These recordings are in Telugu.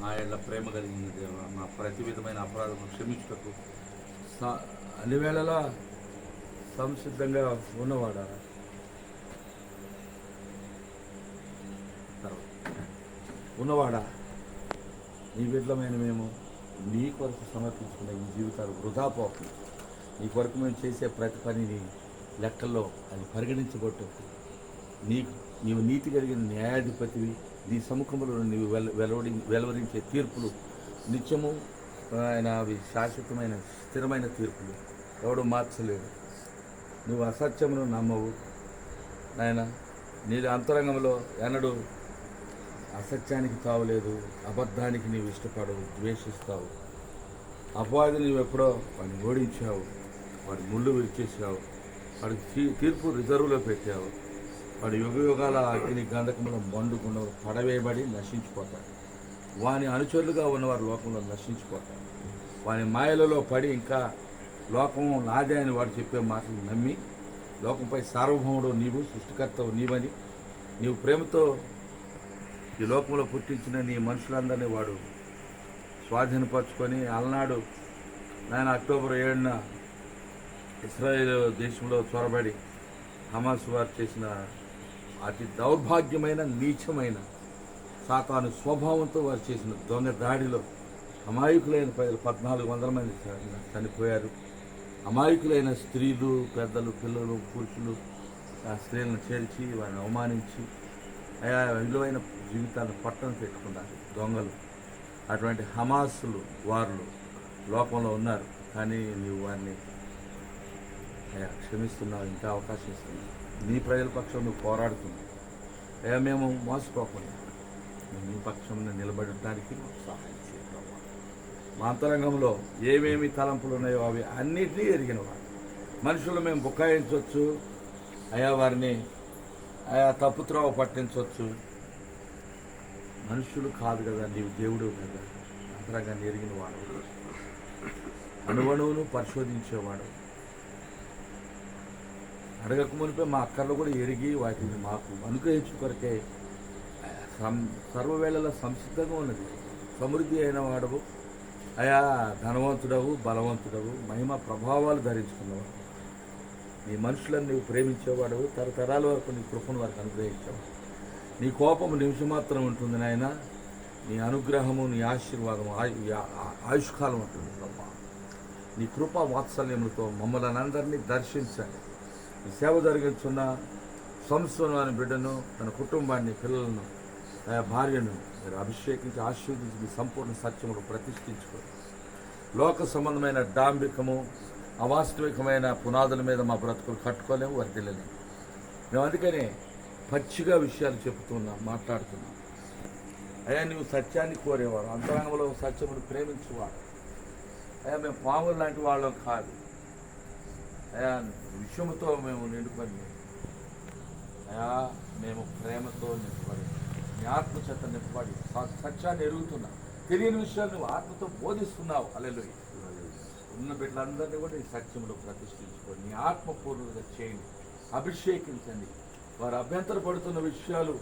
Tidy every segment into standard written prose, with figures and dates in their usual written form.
మా ఏళ్ళ ప్రేమ కలిగిన దేవ, మా ప్రతి విధమైన అపరాధం క్షమించుటకు అన్ని వేళలా సంసిద్ధంగా ఉన్నవాడా. ఉన్నవాడా, నీ బిడ్డలమైన మేము నీ కొరకు సమర్పించుకున్న ఈ జీవితాలు వృధా పోకుండా నీ కొరకు మేము చేసే ప్రతి పనిని లెక్కల్లో అది పరిగణించబట్టు నీవు నీతి కలిగిన న్యాయాధిపతివి. నీ సముఖంలో నీవు వెలువరించే తీర్పులు నిత్యము ఆయన అవి శాశ్వతమైన స్థిరమైన తీర్పులు, ఎవడు మార్చలేడు. నువ్వు అసత్యమును నమ్మవు నాయన. నీ అంతరంగంలో ఎన్నడూ అసత్యానికి తావులేదు, అబద్ధానికి నీవు ఇష్టపడవు, ద్వేషిస్తావు. అపవాది నీవు ఎప్పుడో వాడిని ఓడించావు, వాడి ముళ్ళు విరిచేసావు, వాడికి తీర్పు రిజర్వులో పెట్టావు. వాడి యుగాల అగ్ని గంధకంలో మండుకుండా పడవేయబడి నశించిపోతాడు. వాని అనుచరులుగా ఉన్నవారు లోకంలో నశించిపోతారు. వాని మాయలలో పడి ఇంకా లోకం నాదే అని వాడు చెప్పే మాటలు నమ్మి లోకంపై సార్వభౌముడు నీవు, సృష్టికర్తవు నీవని, నీవు ప్రేమతో ఈ లోకంలో పుట్టించిన నీ మనుషులందరినీ వాడు స్వాధీనపరచుకొని అలనాడు ఆయన అక్టోబర్ 7న ఇస్రాయేల్ దేశంలో చొరబడి హమాస్ వారు చేసిన అతి దౌర్భాగ్యమైన నీచమైన సాతాను స్వభావంతో వారు చేసిన దొంగ దాడిలో అమాయకులైన ప్రజలు 1400 మంది చనిపోయారు. అమాయకులైన స్త్రీలు, పెద్దలు, పిల్లలు, పురుషులు ఆ స్త్రీలను చేర్చి వారిని అవమానించి ఆయా విలువైన జీవితాలను పట్టణ పెట్టుకున్నారు దొంగలు. అటువంటి హమాసులు వారు లోకంలో ఉన్నారు. కానీ నీవు వారిని క్షమిస్తున్నావు, ఇంకా అవకాశం ఇస్తున్నావు. నీ ప్రజల పక్షం నువ్వు పోరాడుతున్నావు. మేము మోసపోకుండా నీ పక్షంలో నిలబడటానికి సహాయం చేయడం. మా అంతరంగంలో ఏమేమి తలంపులు ఉన్నాయో అవి అన్నిటినీ ఎరిగినవాడు. మనుషులు మేము బుకాయించవచ్చు, వారిని తప్పుత్రోవ పట్టించవచ్చు. మనుషులు కాదు కదా, నీవు దేవుడు కదా. అంతరంగాన్ని ఎరిగినవాడు, అణువణువును పరిశోధించేవాడు. అడగక మునిపే మా అక్కర్లు కూడా ఎరిగి వాటిని మాకు అనుగ్రహించు కొరకే సర్వవేళలో సంసిద్ధంగా ఉన్నది. సమృద్ధి అయిన వాడవు, ధనవంతుడవు, బలవంతుడవు, మహిమ ప్రభావాలు ధరించుకున్నవాడు. నీ మనుషులను నీవు ప్రేమించేవాడవు, తరతరాల వరకు నీ కృపను వారికి అనుగ్రహించేవాడు. నీ కోపము నిమిషమాత్రం ఉంటుంది నాయన, నీ అనుగ్రహము, నీ ఆశీర్వాదము ఆయుష్కాలం ఉంటుంది ప్రభా. నీ కృప వాత్సల్యములతో మమ్మల్ని అందరినీ దర్శించండి. ఈ సేవ జరిగించున్న సంస్థను అని బిడ్డను, తన కుటుంబాన్ని, పిల్లలను, భార్యను మీరు అభిషేకించి ఆశీర్వదించి మీ సంపూర్ణ సత్యములు ప్రతిష్ఠించుకోండి. లోక సంబంధమైన డాంబికము, అవాస్తవికమైన పునాదుల మీద మా బ్రతుకులు కట్టుకోలేము, వర్తిల్లలేము. మేము అందుకనే పచ్చిగా విషయాలు చెబుతున్నాం, మాట్లాడుతున్నాం. నువ్వు సత్యాన్ని కోరేవాడు, అంతరంగంలో సత్యమును ప్రేమించేవాడు. మేము పాములు లాంటి వాళ్ళం కాదు. విషయముతో మేము నిండుకొని మేము ప్రేమతో నింపబడి, నీ ఆత్మ చేత నింపబడి సత్యాన్ని ఎరుగుతున్నావు. తెలియని విషయాలు నువ్వు ఆత్మతో బోధిస్తున్నావు. హల్లెలూయా. ఉన్న బిడ్డలందరినీ కూడా ఈ సత్యంలో ప్రతిష్ఠించుకొని నీ ఆత్మపూర్ణంగా చేయండి, అభిషేకించండి. వారు అభ్యంతర పడుతున్న విషయాలు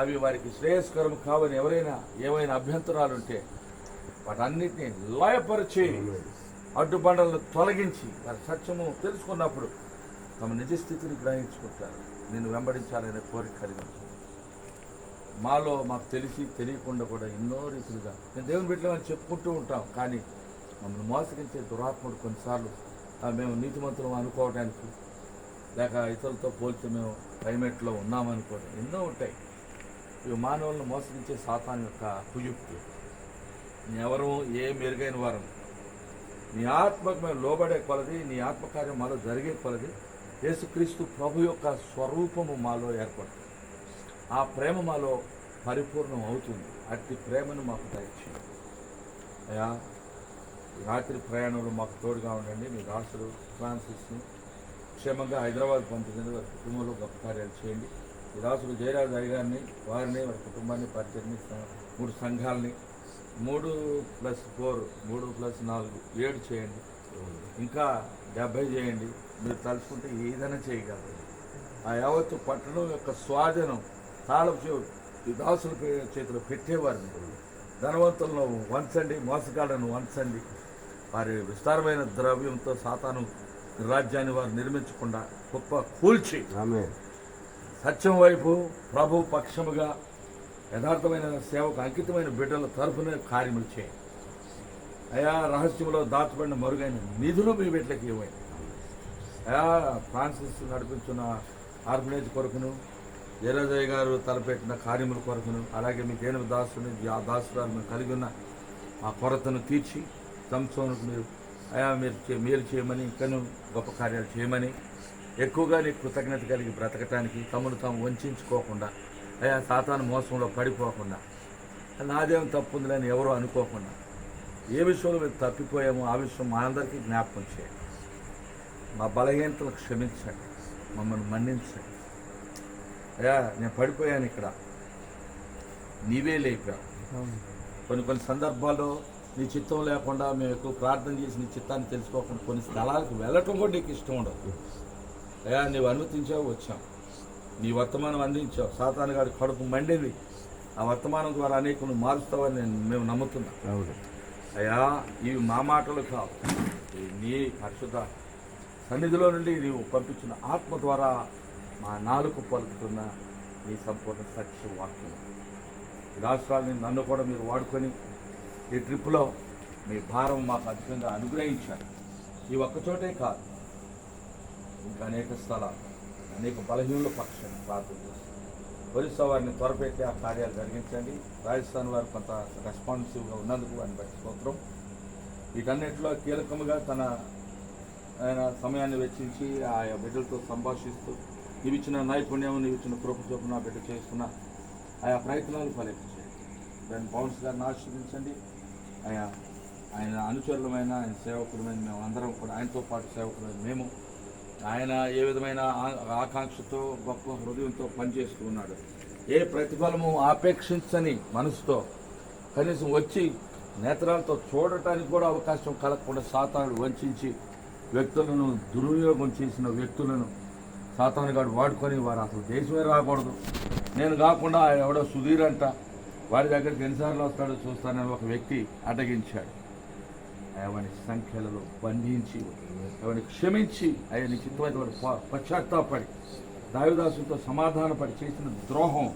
అవి వారికి శ్రేయస్కరం కావని ఎవరైనా ఏమైనా అభ్యంతరాలు ఉంటే వాటన్నిటినీ లయపరిచి అడ్డుబండలను తొలగించి వారి సత్యము తెలుసుకున్నప్పుడు తమ నిజస్థితిని గ్రహించుకుంటారు. నేను వెంబడించాలనే కోరిక కలిగి మాలో మాకు తెలియకుండా కూడా ఎన్నో రీతులుగా నేను దేవుని బిడ్డలని చెప్పుకుంటూ ఉంటాం. కానీ మమ్మల్ని మోసగించే దురాత్ముడు కొన్నిసార్లు మేము నీతిమంతులం అనుకోవడానికి, లేక ఇతరులతో పోల్చి మేము క్లైమేట్లో ఉన్నామనుకోవడం ఎన్నో ఉంటాయి. ఇవి మానవులను మోసగించే సాతాను యొక్క కుయుక్తి. ఎవరు ఏ మెరుగైన వారు నీ ఆత్మకు మేము లోబడే కొలది, నీ ఆత్మకార్యం మాలో జరిగే కొలది యేసుక్రీస్తు ప్రభు యొక్క స్వరూపము మాలో ఏర్పడుతుంది. ఆ ప్రేమ మాలో పరిపూర్ణం అవుతుంది. అట్టి ప్రేమను మాకు దయచేయండి అయ్యా. రాత్రి ప్రయాణంలో మాకు తోడుగా ఉండండి. మీ దాసుడు ఫ్రాన్సిస్ని క్షేమంగా హైదరాబాద్ పంపించండి. వారి కుటుంబంలో గొప్ప కార్యాలు చేయండి. ఈ దాసుడు జయరాజు అయ్యగారిని, వారిని, వారి కుటుంబాన్ని, పరిచయాన్ని, 3 సంఘాలని 3+4 3+4 7 చేయండి. ఇంకా 70 చేయండి. మీరు తలుచుకుంటే ఏదైనా చేయగలరు. ఆ యావత్తు పట్టణం యొక్క స్వాధీనం తాళపు ఈ దాసుల చేతిలో పెట్టేవారిని ధనవంతులను వంచండి, మోసగాళ్లను వంచండి. వారి విస్తారమైన ద్రవ్యంతో సాతాను రాజ్యాన్ని వారు నిర్మించకుండా గొప్ప కూల్చి సత్యం వైపు ప్రభు పక్షముగా యథార్థమైన సేవకు అంకితమైన బిడ్డల తరఫున కార్యములు చేయండి. అయా రహస్యంలో దాచబడిన మరుగైన నిధులు మీ బిడ్డలకి ఇవ్వండి. అయా ఫ్రాన్సిస్ నడిపించిన ఆర్ఫనేజ్ కొరకును, జయరాజయ్య గారు తలపెట్టిన కార్యముల కొరకును, అలాగే మీ దేని దాసుని ఆ దాసురాలను కలిగి ఉన్న ఆ కొరతను తీర్చి సంసోనుకు మీరు చేయమని, ఇంకను గొప్ప కార్యాలు చేయమని, ఎక్కువగా నీకు కృతజ్ఞత కలిగి బ్రతకటానికి తమను తాము వంచుకోకుండా, అయా సాతాను మోసంలో పడిపోకుండా, నాదేం తప్పు ఉందని ఎవరో అనుకోకుండా, ఏ విషయంలో మేము తప్పిపోయామో ఆ విషయం మా అందరికీ జ్ఞాపకం చేయండి. మా బలహీనతలు క్షమించండి, మమ్మల్ని మన్నించండి. అయ్యా నేను పడిపోయాను, ఇక్కడ నీవే లేపావు. కొన్ని సందర్భాల్లో నీ చిత్తం లేకుండా మేము ఎక్కువ ప్రార్థన చేసి నీ చిత్తాన్ని తెలుసుకోకుండా కొన్ని స్థలాలకు వెళ్ళటం కూడా నీకు ఇష్టం ఉండదు. అయ్యా నీవు అనుమతించావు, వచ్చాం, నీ వర్తమానం అందించావు. సాతాను గారి కడుపు మండింది, ఆ వర్తమానం ద్వారా అనేకులు మారుస్తావని మేము నమ్ముతున్నాం. అయ్యా ఇవి మా మాటలు కావు, నీ పరిశుద్ధ సన్నిధిలో నుండి నీవు పంపించిన ఆత్మ ద్వారా మా నాలుగు పలుకుతున్న నీ సంపూర్ణ సత్య వాక్యం. ఈ రాష్ట్రాన్ని నన్ను కూడా మీరు వాడుకొని ఈ ట్రిప్లో మీ భారం మాకు అధికంగా అనుగ్రహించారు. ఈ ఒక్కచోటే కాదు, ఇంకా అనేక స్థలాలు, అనేక బలహీనుల పక్షాన్ని ప్రార్థన చేస్తారు. ఒరిస్సా వారిని త్వరపెట్టి ఆ కార్యాలు జరిగించండి. రాజస్థాన్ వారు కొంత రెస్పాన్సివ్గా ఉన్నందుకు వారిని బట్టి స్తోత్రం. వీటన్నిటిలో కీలకముగా ఆయన సమయాన్ని వెచ్చించి ఆయా బిడ్డలతో సంభాషిస్తూ నీవిచ్చిన నైపుణ్యం, నీవిచ్చిన కృప చొప్పున బిడ్డ చేస్తున్న ఆయా ప్రయత్నాలు ఫలించండి. దాన్ని పౌన్స్ గారిని ఆశీర్వదించండి. ఆయన అనుచరులమైన, ఆయన సేవకులమైన మేము అందరం కూడా ఆయనతో పాటు సేవకులమైన మేము, ఆయన ఏ విధమైన ఆకాంక్షతో గొప్ప హృదయంతో పనిచేస్తూ ఉన్నాడు. ఏ ప్రతిఫలము ఆపేక్షించని మనసుతో కనీసం వచ్చి నేత్రాలతో చూడటానికి కూడా అవకాశం కలగకుండా సాతానుడు వంచి వ్యక్తులను దుర్వినియోగం చేసిన వ్యక్తులను సాతానుగాడు వాడుకొని వారు అసలు దేశమే రాకూడదు, నేను కాకుండా ఎవడో సుధీర్ అంట వాడి దగ్గరికి ఎన్నిసార్లు వస్తాడో చూస్తానని ఒక వ్యక్తి అడ్డగించాడు. వాని సంఖ్యలలో బంధించి వాడిని క్షమించి ఆయన చిత్తమైన వాడు పశ్చాత్తాపడి దావిదాసులతో సమాధానపడి చేసిన ద్రోహం,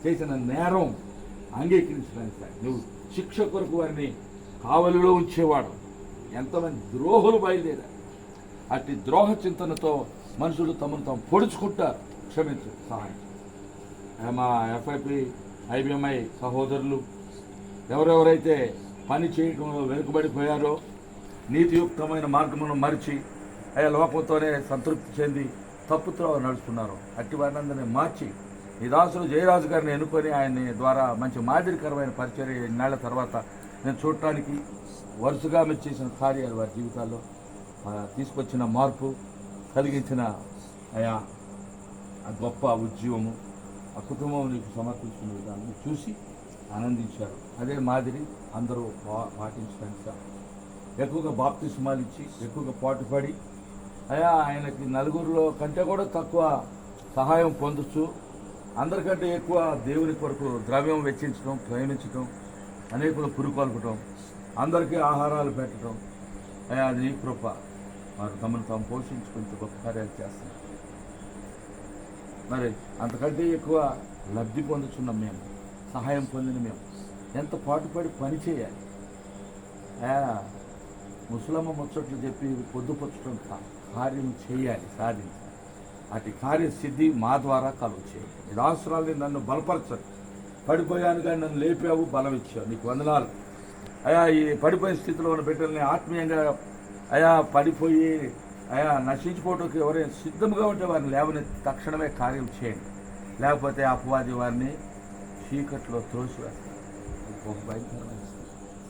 చేసిన నేరం అంగీకరించడానికి నువ్వు శిక్ష కొరకు వారిని కావలిలో ఉంచేవాడు. ఎంతమంది ద్రోహులు బయలుదేరారు. అట్టి ద్రోహ చింతనతో మనుషులు తమను తాము పొడుచుకుంటారు. క్షమించు, సహాయం. మా ఎఫ్ఐపి ఐబిఎంఐ సహోదరులు ఎవరెవరైతే పని చేయడంలో వెనుకబడిపోయారో, నీతియుక్తమైన మార్గమును మరిచి లోకంతోనే సంతృప్తి చెంది తప్పుతో నడుస్తున్నారు, అట్టి వారిని మార్చి ఈ దాసులు జయరాజు గారిని ఎన్నుకొని ఆయన్ని ద్వారా మంచి మాదిరికరమైన పరిచర్య ఇన్నాళ్ల తర్వాత నేను చూడటానికి వరుసగా మీరు చేసిన కార్యాలు వారి జీవితాల్లో తీసుకొచ్చిన మార్పు కలిగించిన ఆ గొప్ప ఉద్యమము, ఆ కుటుంబం నీకు సమర్పించిన విధానాన్ని చూసి ఆనందించారు. అదే మాదిరి అందరూ పాటించడానికి ఎక్కువగా బాప్తిస్మాలు ఇచ్చి ఎక్కువగా పాటుపడి ఆయనకి నలుగురిలో కంటే కూడా తక్కువ సహాయం పొందొచ్చు, అందరికంటే ఎక్కువ దేవుని కొరకు ద్రవ్యం వెచ్చించడం, ప్రేమించడం, అనేకులు పురుకొల్పటం, అందరికీ ఆహారాలు పెట్టడం, అది నీ కృప. వారు తమను తాము పోషించుకుంటూ గొప్ప కార్యాలు చేస్తున్నారు. మరి అంతకంటే ఎక్కువ లబ్ధి పొందుతున్నాం మేము, సహాయం పొందిన మేము ఎంత పాటుపడి పని చేయాలి. ముసలమ్మ ముచ్చట్లు చెప్పి పొద్దుపరచడం కార్యం చేయాలి, సాధించాలి. అటు కార్యసిద్ధి మా ద్వారా కలుగు చేయాలి. ఈ రాష్ట్రాలని నన్ను బలపరచదు, పడిపోయాను కానీ నన్ను లేపావు, బలం ఇచ్చావు, నీకు వందనాలు. ఈ పడిపోయిన స్థితిలో ఉన్న బిడ్డల్ని ఆత్మీయంగా పడిపోయి నశించిపోవడానికి ఎవరైనా సిద్ధంగా ఉంటే వారిని లేవని తక్షణమే కార్యం చేయండి. లేకపోతే అపవాది వారిని చీకట్లో త్రోసివేస్తారు. ఒక భయంకరమైన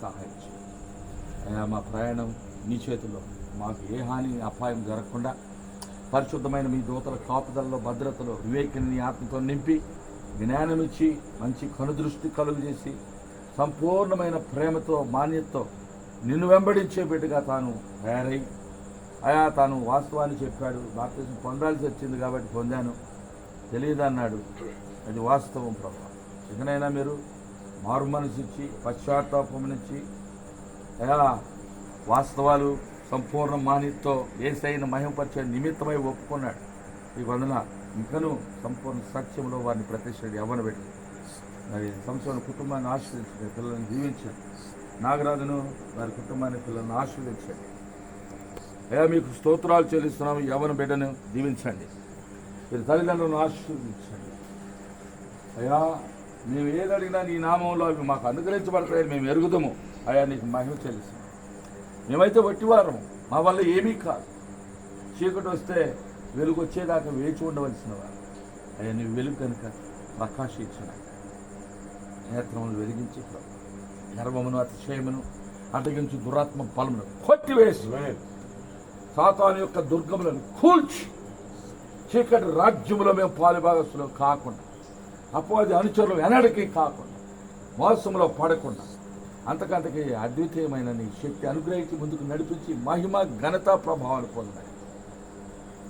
సహాయం చేయండి. మా ప్రయాణం మీ చేతుల్లో, మాకు ఏ హాని అపాయం జరగకుండా పరిశుద్ధమైన మీ దూతల కాపుదలలో, భద్రతలో వివేకిని ఆత్మతో నింపి జ్ఞానం ఇచ్చి మంచి కనుదృష్టి కలుగు చేసి సంపూర్ణమైన ప్రేమతో, మాన్యతతో నిన్ను వెంబడించే బిడ్డగా తాను తయారై తాను వాస్తవాన్ని చెప్పాడు. బాప్తిజం పొందాల్సి వచ్చింది కాబట్టి పొందాను, తెలియదన్నాడు. అది వాస్తవం ప్రభు. ఇకనైనా మీరు మారు మనసు ఇచ్చి పశ్చాత్తాపం నుంచి అయా వాస్తవాలు సంపూర్ణ మానితో యేసయ్యను మహిమపరిచే నిమిత్తమై ఒప్పుకున్నాడు. ఈ వందన ఇంకనూ సంపూర్ణ సత్యంలో వారిని ప్రతిష్ఠించి యవ్వనబెట్టి మరి సంవత్సరం కుటుంబాన్ని ఆశీర్వదించండి, పిల్లల్ని దీవించండి. నాగరాజును వారి కుటుంబాన్ని పిల్లల్ని ఆశీర్వదించండి. అయ్యా మీకు స్తోత్రాలు చెల్లిస్తున్నాము. యవ్వన బిడ్డను దీవించండి, మీరు తల్లిదండ్రులను ఆశీర్వదించండి. అయ్యా మేము ఏది అడిగినా నీ నామంలో అవి మాకు అనుగ్రహించబడతాయని మేము ఎరుగుదాము. అయ్యా నీకు మహిమ చెల్లిస్తాం. మేమైతే వట్టివారము, మా వల్ల ఏమీ కాదు. చీకటి వస్తే వెలుగు వచ్చేదాకా వేచి ఉండవలసిన వారు. అయ్యా నీ వెలుగు కనుక ప్రకాశించిన నేత్రములు వెలిగించి గర్వమును అతిశయమును అడ్డగించి దురాత్మ బలమును కొట్టివేసి సాతాను యొక్క దుర్గములను కూల్చి చీకటి రాజ్యములో మేము పాలుభాగస్తులు కాకుండా, అపవాది అనుచరులు ఎన్నడికి కాకుండా, మోసంలో పడకుండా అంతకంతకి అద్వితీయమైన నీ శక్తి అనుగ్రహించి ముందుకు నడిపించి మహిమ ఘనత ప్రభావాలు పొందాయి.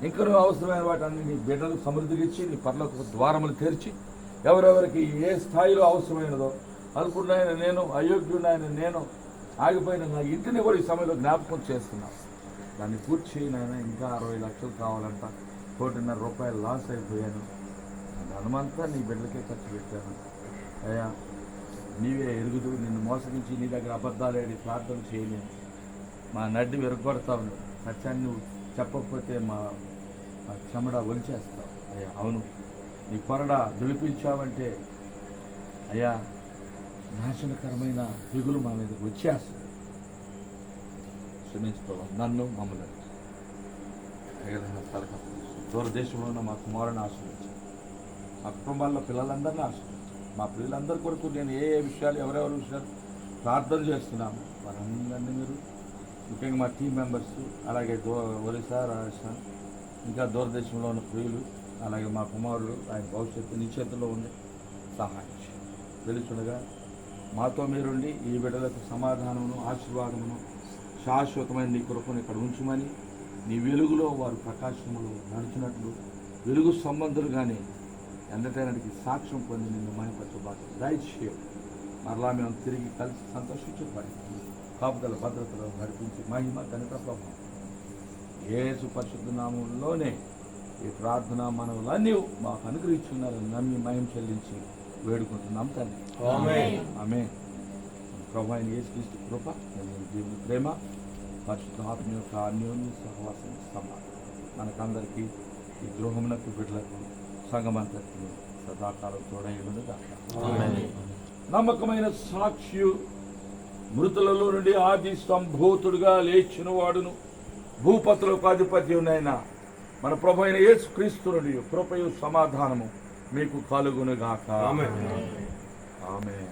ఇంకనూ అవసరమైన వాటిని నీ బిడ్డలు సమృద్ధినిచ్చి నీ పర్లకు ద్వారములు తెరిచి ఎవరెవరికి ఏ స్థాయిలో అవసరమైనదో అనుకున్నాయన నేను, అయోగ్యుడైన నేను, ఆగిపోయిన నా ఇంటిని కూడా ఈ సమయంలో జ్ఞాపకం చేస్తున్నాను. దాన్ని పూర్తి చేయనైనా ఇంకా 60 లక్షలు కావాలంట, 1.5 కోటి లాస్ అయిపోయాను. ధనమంతా నీ బిడ్డలకే ఖర్చు పెట్టాను. అయ్యా నీవే ఎరుగుదు, నిన్ను మోసగించి నీ దగ్గర అబద్ధాలేడి ప్రార్థన చేయలేను. మా నడ్డి విరగొడతావు, సత్యాన్ని నువ్వు చెప్పకపోతే మా చెమడ ఒలిచేస్తావు. అయ్యా అవును, నీ కొరడ దులిపించావంటే అయ్యా నాశనకరమైన తెగులు మా మీదకి వచ్చేస్తుంది. క్షమించుకోవాలి నన్ను, మమ్మల్ని దూరదేశంలో ఉన్న మా కుమారుని ఆశ్రయించాను, మా కుటుంబాల్లో పిల్లలందరినీ ఆశ్రయించాను. మా పిల్లలందరి కొరకు నేను ఏ విషయాలు ఎవరెవరి విషయాలు ప్రార్థన చేస్తున్నాము వారందరినీ మీరు, ముఖ్యంగా మా టీం మెంబర్స్, అలాగే ఒరిస్సా, రాజస్థాన్, ఇంకా దూరదేశంలో ఉన్న ప్రియులు, అలాగే మా కుమారుడు, ఆయన భవిష్యత్తు నీ చేతుల్లో ఉంది, సహాయం తెలుసుండగా మాతో మీరుండి ఈ బిడ్డలకు సమాధానమును ఆశీర్వాదమును శాశ్వతమైన నీ కృపను ఇక్కడ ఉంచుమని, నీ వెలుగులో వారు ప్రకాశములు నడిచినట్లు వెలుగు సంబంధులు కానీ ఎంతటైనటికి సాక్ష్యం పొంది నిన్ను మహిమపరచబాటు దయచేయం. మరలా మేము తిరిగి కలిసి సంతోషించబడి కాపుదల భద్రతలో నడిపించి మహిమ ఘనత ప్రభావం యేసు పరిశుద్ధ నామములోనే ఈ ప్రార్థన మనవులన్నీ మాకు అనుగ్రహించున్నారని నమ్మి మహిమ చెల్లించి వేడుకుంటున్నాం తండ్రి. ఆమేన్. ప్రభు అయిన యేసుక్రీస్తు కృప, దేవుని ప్రేమ, పరిశుద్ధ ఆత్మ యొక్క అన్యోన్య సహవాసం సమాధానం మనకందరికీ ఈ గృహమునకు బిడ్డలకు సంగమంతకి సదాకాలం తోడైనగా. నమ్మకమైన సాక్షి, మృతులలో నుండి ఆది సంభూతుడుగా లేచిన వాడును భూపతులకు అధిపత్యునైన మన ప్రభు అయిన యేసుక్రీస్తు నుండి కృపయు సమాధానము మీకు కలుగునుగాక. ఆమేన్.